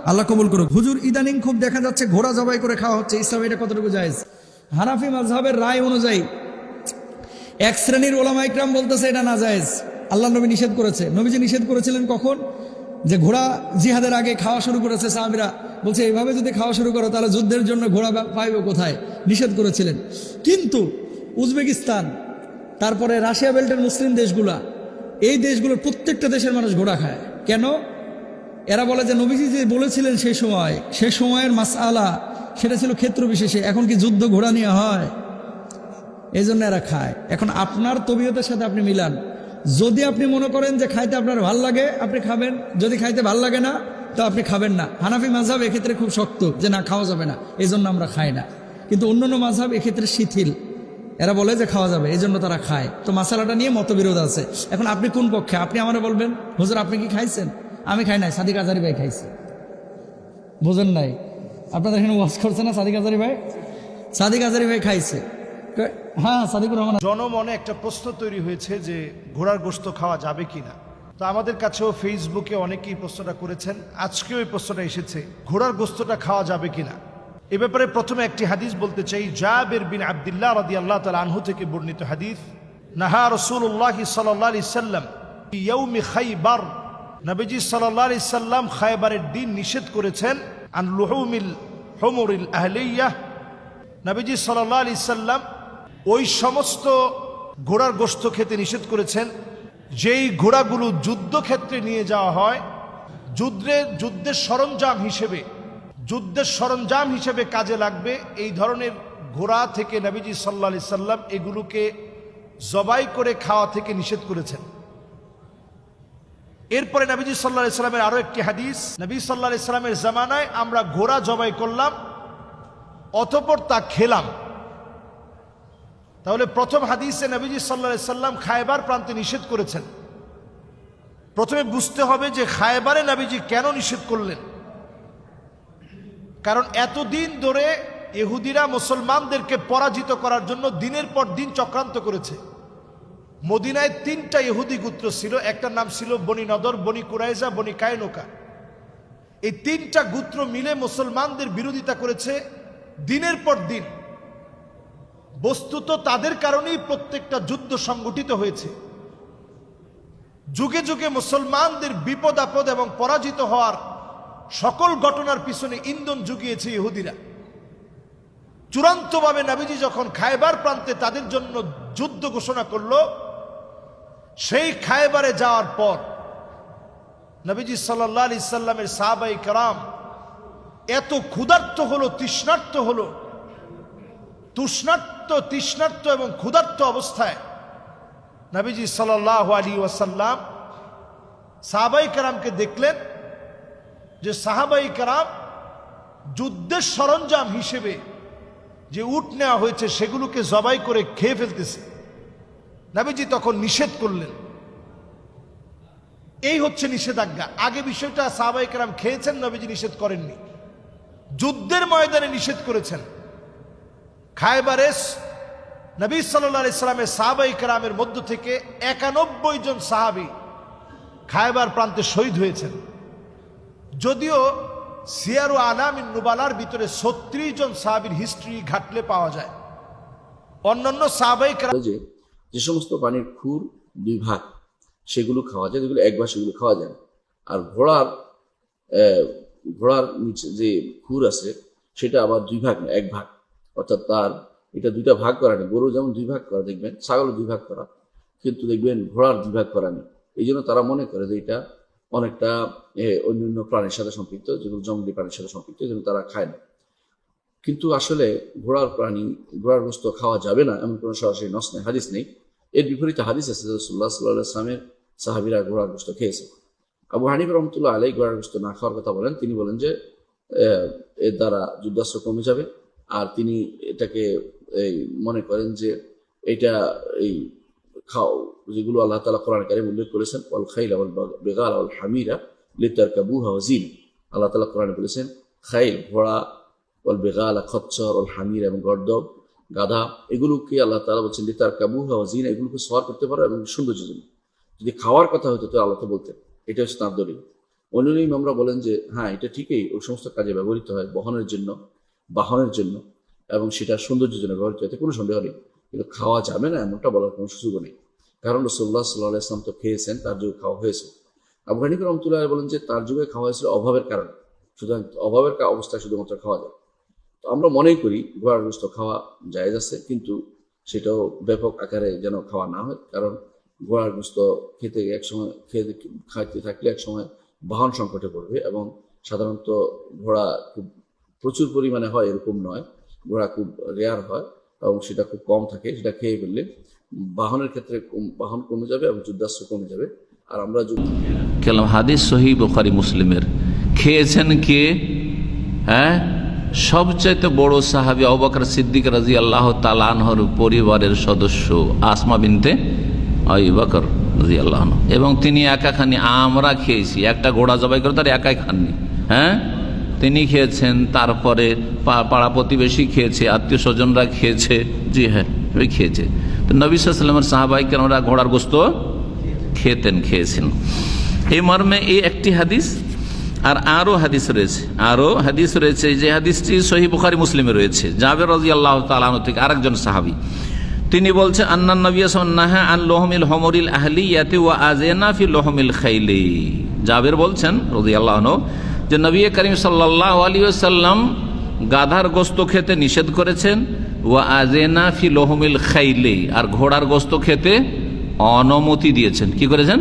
আল্লাহ কবুল করুক। হুজুর ইদানিং খুব দেখা যাচ্ছে ঘোড়া জবাই করে খাওয়া হচ্ছে, ইসলামে এটা কতটুকু জায়েজ? হানাফি মাযহাবের রায় অনুযায়ী এক শ্রেণীর ওলামা ইকরাম বলতেছে এটা না জায়েজ, আল্লাহ নবী নিষেধ করেছে। নবীজি নিষেধ করেছিলেন কখন? যে ঘোড়া জিহাদের আগে খাওয়া শুরু করেছে, সাহাবীরা বলছে এইভাবে যদি খাওয়া শুরু করো তাহলে যুদ্ধের জন্য ঘোড়া পাইবে কোথায়, নিষেধ করেছিলেন। কিন্তু উজবেকিস্তান, তারপরে রাশিয়া বেল্টের মুসলিম দেশগুলা, এই দেশগুলোর প্রত্যেকটা দেশের মানুষ ঘোড়া খায়। কেন? এরা বলে যে নবীজি যে বলেছিলেন সেই সময়ের মাসআলা সেটা ছিল ক্ষেত্র বিশেষে, এখন কি যুদ্ধ ঘোড়া নিয়ে হয়? এই জন্য এরা খায়। এখন আপনার তবিয়তের সাথে আপনি মিলান। যদি আপনি মনে করেন যে খাইতে আপনার ভাল লাগে আপনি খাবেন, যদি খাইতে ভাল লাগে না তো আপনি খাবেন না। হানাফি মাযহাব এক্ষেত্রে খুব শক্ত যে না, খাওয়া যাবে না, এই জন্য আমরা খাই না। কিন্তু অন্যান্য মাযহাব এক্ষেত্রে শিথিল, এরা বলে যে খাওয়া যাবে, এই জন্য তারা খায়। তো মাসালাটা নিয়ে মতবিরোধ আছে। এখন আপনি কোন পক্ষে? আপনি আমারে বলবেন হুজুর আপনি কি খাইছেন? আমি খাই নাই, সাদিক আজারি ভাই খাইছে। বোঝেন নাই? আপনাদের এখানে ওয়াজ করছে না সাদিক আজারি ভাই? সাদিক আজারি ভাই খাইছে। হ্যাঁ, সাদিকুর রহমান। জনমনে একটা প্রশ্ন তৈরি হয়েছে যে ঘোড়ার গোশত খাওয়া যাবে কিনা। তো আমাদের কাছেও ফেসবুকে অনেকেই প্রশ্নটা করেছেন, আজকেও এই প্রশ্নটা এসেছে, ঘোড়ার গোশতটা খাওয়া যাবে কিনা। এ ব্যাপারে প্রথমে একটি হাদিস বলতে চাই। জাবের বিন আব্দুল্লাহ রাদিয়াল্লাহু তাআলা আনহু থেকে বর্ণিত হাদিস, নাহা রাসূলুল্লাহ সাল্লাল্লাহু আলাইহি সাল্লাম ইয়াউমি খাইবার, নবীজি সাল্লাল্লাহু আলাইহি সাল্লাম খায়বারের দিন নিষেধ করেছেন আন লুহুমিল হুমুরিল আহলিয়াহ। নবীজি সাল্লাল্লাহু আলাইহি সাল্লাম ওই সমস্ত ঘোড়ার গোশত খেতে নিষেধ করেছেন যেই ঘোড়াগুলো যুদ্ধক্ষেত্রে নিয়ে যাওয়া হয়, যুদ্ধের সরঞ্জাম হিসেবে কাজে লাগবে, এই ধরনের ঘোড়া থেকে নবীজি সাল্লাল্লাহু আলাইহি সাল্লাম এগুলোকে জবাই করে খাওয়া থেকে নিষেধ করেছেন। এরপরে নবীজি সাল্লাল্লাহু আলাইহি সাল্লামের আরো একটি হাদিস, নবী সাল্লাল্লাহু আলাইহি সাল্লামের জামানায় আমরা ঘোড়া জবাই করলাম, অতঃপর তা খেলাম। তাহলে প্রথম হাদিসে নবীজি সাল্লাল্লাহু আলাইহি সাল্লাম খায়বার প্রান্তে নিষেধ করেছেন। প্রথমে বুঝতে হবে যে খায়বারে নবীজি কেন নিষেধ করলেন। কারণ এতদিন ধরে ইহুদিরা মুসলমানদেরকে পরাজিত করার জন্য দিনের পর দিন চক্রান্ত করেছে। মদিনায় 3টা ইহুদি গোত্র ছিল, একটার নাম ছিল বনি নদর, বনি কুরাইজা, বনি কায়নুকা। এই 3টা গোত্র মিলে মুসলমানদের বিরোধিতা করেছে দিনের পর দিন। বস্তুত তাদের কারণেই প্রত্যেকটা যুদ্ধ সংগঠিত হয়েছে। যুগে যুগে মুসলমানদের বিপদ আপদ এবং পরাজিত হওয়ার সকল ঘটনার পিছনে ইন্ধন জুগিয়েছে ইহুদিরা। চূড়ান্তভাবে নবীজি যখন খায়বার প্রান্তে তাদের জন্য যুদ্ধ ঘোষণা করল, সেই খায়বারে যাওয়ার পর নবীজি সাল্লাল্লাহু আলাইহি সাল্লামের সাহাবায়ে কেরাম এত ক্ষুধার্ত হলো, তৃষ্ণার্ত এবং ক্ষুধার্ত অবস্থায় নবীজি সাল্লাল্লাহু আলাইহি ওয়াসাল্লাম সাহাবায়ে কেরামকে দেখলেন যে সাহাবায়ে কেরাম যুদ্ধের সরঞ্জাম হিসেবে যে উট নেওয়া হয়েছে সেগুলোকে জবাই করে খেয়ে ফেলতেছে। নবীজি তখন নিষেধ করলেন। এই হচ্ছে নিষেধাজ্ঞা। আগে বিষয়টা সাহাবায়ে কেরাম খেয়েছেন, নবীজি নিষেধ করেননি। যুদ্ধের ময়দানে নিষেধ করেছেন। খায়বারে নবী সাল্লাল্লাহু আলাইহি সাল্লামের সাহাবায়ে কেরামের মধ্য থেকে 91 জন সাহাবী খায়বার প্রান্তে শহীদ হয়েছেন। যদিও সিয়ারু আলামিন নুবালার ভিতরে 36 জন সাহাবীর হিস্ট্রি ঘাটলে পাওয়া যায়। অন্যান্য সাহাবায়ে কেরাম যে সমস্ত পানির খুর 2 ভাগ সেগুলো খাওয়া যায়, যেগুলো এক ভাগ সেগুলো খাওয়া যায়। আর ঘোড়ার নিচে যে খুর আছে সেটা আবার 2 ভাগ না, 1 ভাগ। অর্থাৎ তার এটা 2টা ভাগ করা নেই। গরু যেমন 2 ভাগ করা দেখবেন, ছাগলও 2 ভাগ করা, কিন্তু দেখবেন ঘোড়ার 2 ভাগ করা নেই। এই জন্য তারা মনে করে যে এটা অনেকটা অন্যান্য প্রাণীর সাথে সম্পৃক্ত, যেগুলো জঙ্গলি প্রাণীর সাথে সম্পৃক্ত, এই জন্য তারা খায় না। কিন্তু আসলে ঘোড়ার গোশত খাওয়া যাবে না এমন কোনো সরাসরি হাদিস নেই। এর বিপরীতে হাদিস আছে, রাসূলুল্লাহ সাল্লাল্লাহু আলাইহি ওয়াসাল্লামের সাহাবীরা ঘোড়ার গোশত খেয়েছে। আবু হানিফা রাহমাতুল্লাহ আলাইহি ঘোড়ার গোশত না খাওয়ার কথা বলেন। তিনি বলেন যে এর দ্বারা যুদ্ধাস্ত্র কমে যাবে, আর তিনি এটাকে মনে করেন যে এটা যেগুলো আল্লাহ তাআলা কোরআন কারীমে উল্লেখ করেছেন, ওয়াল খাইলা ওয়াল বিগালা ওয়াল হামিরা লিতারকাবুহা ওয়া জিন। আল্লাহ তাআলা কোরআনে বলেছেন খাইল, ঘোড়া, ওয়াল বিগালা খচ্চর, ওয়াল হামিরা এবং গর্দব, গাধা, এগুলোকে আল্লাহ তাআলা বলছেন লিতারকাবুহা ওয়া জিন, এগুলোকে সওয়ার করতে পারো এবং সৌন্দর্যের জন্য। যদি খাওয়ার কথা হতো তো আল্লাহ তো বলতেন। এটা হচ্ছে তার দলিল। অন্যান্য ইমামরা বলেন যে হ্যাঁ এটা ঠিকই ওই সমস্ত কাজে ব্যবহৃত হয় বহনের জন্য, বাহনের জন্য, এবং সেটা সৌন্দর্যের জন্য ব্যবহৃত হয়, এতে কোনো সন্দেহ নেই। কিন্তু খাওয়া যাবে না এমনটা বলার কোনো সুযোগ নেই, কারণ রাসূলুল্লাহ সাল্লাল্লাহু আলাইহি ওয়াসাল্লাম তো খেয়েছেন, তার যুগে খাওয়া হয়েছে। আবু হানিফা রাহমাতুল্লাহ বলেন যে তার যুগে খাওয়া হয়েছিল অভাবের কারণে, সুতরাং অভাবের অবস্থায় শুধুমাত্র খাওয়া যায়। তো আমরা মনে করি ঘোড়ার গোশত খাওয়া জায়েজ আছে, কিন্তু সেটাও ব্যাপক আকারে যেন খাওয়া না হয়, কারণ ঘোড়ার গোশত খেতে একসময় খাইতে থাকলে একসময় বাহন সংকটে পড়বে, এবং সাধারণত ঘোড়া খুব প্রচুর পরিমাণে হয় এরকম নয়, ঘোড়া খুব রেয়ার হয় এবং সেটা খুব কম থাকে। সেটা খেয়ে ফেললে বাহনের ক্ষেত্রে বাহন কমে যাবে এবং যুদ্ধাস্ত্র কমে যাবে। আর আমরা কেলাম হাদিস সহিহ বুখারী মুসলিমের, খেয়েছেন কে? হ্যাঁ, সবচাইতে বড় সাহাবী আবু বকর সিদ্দিক রাদিয়াল্লাহু তাআলা আনহুর পরিবারের সদস্য আসমা বিনতে আবু বকর রাদিয়াল্লাহু আনহু, এবং তিনি একা খাননি, আমরা খেয়েছি। একটা ঘোড়া জবাই করে তার একাই খাননি, হ্যাঁ তিনি খেয়েছেন, তারপরে পাড়া প্রতিবেশী খেয়েছে, আত্মীয় স্বজনরা খেয়েছে, জি হ্যাঁ ওই খেয়েছে। তো নবী সাল্লাল্লাহু আলাইহি ওয়াসাল্লামের সাহাবায়ে ঘোড়ার গোশত খেয়েছেন। এই মর্মে এই একটি হাদিস। আর আরো হাদিস রয়েছে, যে হাদিসটি সহিহ বুখারী মুসলিমে রয়েছে, জাবের রাদিয়াল্লাহু তাআলা আনহু থেকে আরেকজন সাহাবী, তিনি বলছেন আন্নান নবী সাল্লাল্লাহু আলাইহি ওয়াসাল্লাম নাহা আন লুহমিল হুমুরিল আহলিয়াতি ওয়া আযানা ফি লুহমিল খাইলি। জাবের বলছেন রাদিয়াল্লাহু আনহু যে নবী করিম সাল্লাল্লাহু আলাইহি ওয়াসাল্লাম গাধার গোশত খেতে নিষেধ করেছেন, ওয়া আযানা ফি লুহমিল খাইলি, আর ঘোড়ার গোশত খেতে অনুমতি দিয়েছেন। কি করেছেন?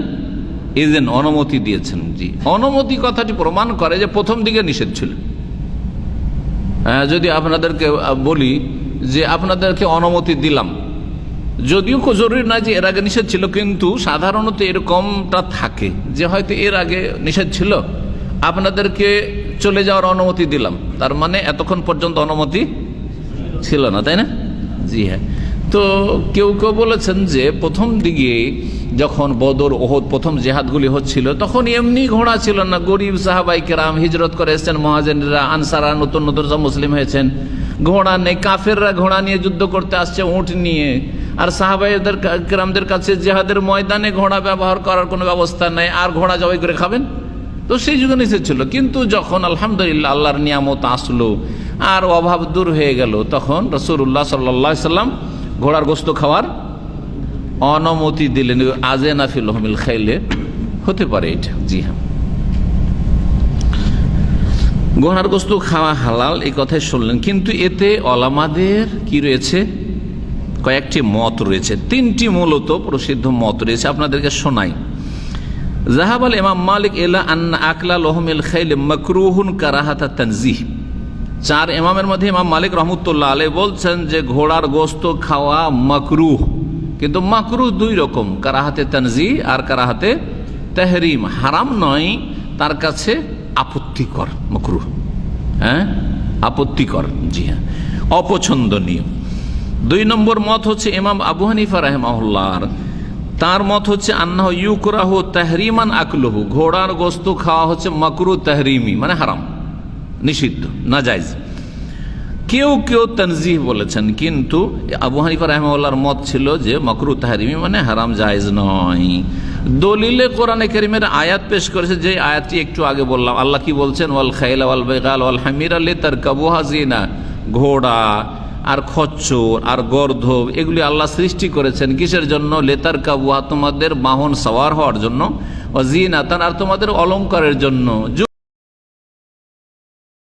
ইজেন, অনুমতি দিয়েছেন। জি, অনুমতি কথাটি প্রমাণ করে যে প্রথম দিকে নিষেধ ছিল। যদি আপনাদেরকে বলি যে আপনাদেরকে অনুমতি দিলাম, যদিও জরুরি না যে এর আগে নিষেধ ছিল, কিন্তু সাধারণত এরকমটা থাকে যে হয়তো এর আগে নিষেধ ছিল, আপনাদেরকে চলে যাওয়ার অনুমতি দিলাম, তার মানে এতক্ষণ পর্যন্ত অনুমতি ছিল না, তাই না? জি হ্যাঁ। তো কেউ কেউ বলেছেন যে প্রথম দিকে যখন বদর, ওহদ প্রথম জেহাদগুলি হচ্ছিল, তখন এমনি ঘোড়া ছিল না, গরিব সাহাবাই কেরাম হিজরত করে এসেছেন, মুহাজিররা আনসাররা নতুন নতুন সব মুসলিম হয়েছেন, ঘোড়া নেই, কাফেররা ঘোড়া নিয়ে যুদ্ধ করতে আসছে উট নিয়ে, আর সাহাবাইদের কেরামদের কাছে জেহাদের ময়দানে ঘোড়া ব্যবহার করার কোনো ব্যবস্থা নেই, আর ঘোড়া জবাই করে খাবেন? তো সেই যুগে নিষেধ ছিল। কিন্তু যখন আলহামদুলিল্লাহ আল্লাহর নিয়ামত আসলো আর অভাব দূর হয়ে গেল, তখন রাসূলুল্লাহ সাল্লাল্লাহু আলাইহি ওয়াসাল্লাম ঘোড়ার গোশত খাওয়ার অনুমতি দিলেন। আযানা ফি লুহমিল খাইলে হতে পারে এটা। জি হ্যাঁ, ঘোড়ার গোশত খাওয়া হালাল এই কথাই শুনলেন, কিন্তু এতে ওলামাদের কি রয়েছে? কয়েকটি মত রয়েছে, তিনটি মূলত প্রসিদ্ধ মত রয়েছে, আপনাদেরকে শোনাই। যাহাবাল ইমাম মালিক ইলা আন্না আকলা লুহমিল খাইল মাকরুহুন কারাহাতা তানজিহ। চার ইমামের মধ্যে ইমাম মালিক রহমতুল্লাহ আলাইহি বলছেন যে ঘোড়ার গোশত খাওয়া মাকরুহ, কিন্তু মাকরুহ দুই রকম, কারাহাতে তানজিহ আর কারাহাতে তাহরিম। হারাম নয়, তার কাছে আপত্তিকর মাকরুহ, হ্যাঁ আপত্তিকর, জি হ্যাঁ অপছন্দনীয়। দুই নম্বর মত হচ্ছে ইমাম আবু হানিফা রাহিমাহুল্লাহর, তার মত হচ্ছে আন্নাহু ইউকরাহু তাহরিমান আকলুহু, ঘোড়ার গোশত খাওয়া হচ্ছে মাকরুহ তাহরিমি, মানে হারাম, নিষিদ্ধ, নাজায়েজ। কেউ কেউ তানজিহ বলেছেন, কিন্তু আবু হানিফা রাহিমাহুল্লাহর মত ছিল যে মাকরুহ তাহরিমি মানে হারাম, জায়েজ নয়। দলিলে কোরআনে কারীমের আয়াত পেশ করেছে, যে আয়াতটি একটু আগে বললাম। আল্লাহ কি বলছেন? ওয়াল খাইলা ওয়াল বাইগাল ওয়াল হামিরা লিতারকাবুহা জিনা, ঘোড়া আর খচ্চর আর গর্ধব এগুলি আল্লাহ সৃষ্টি করেছেন কিসের জন্য? লিতারকাবুহা, তোমাদের বাহন সওয়ার হওয়ার জন্য, ও জিনাতান, আর তোমাদের অলংকারের জন্য।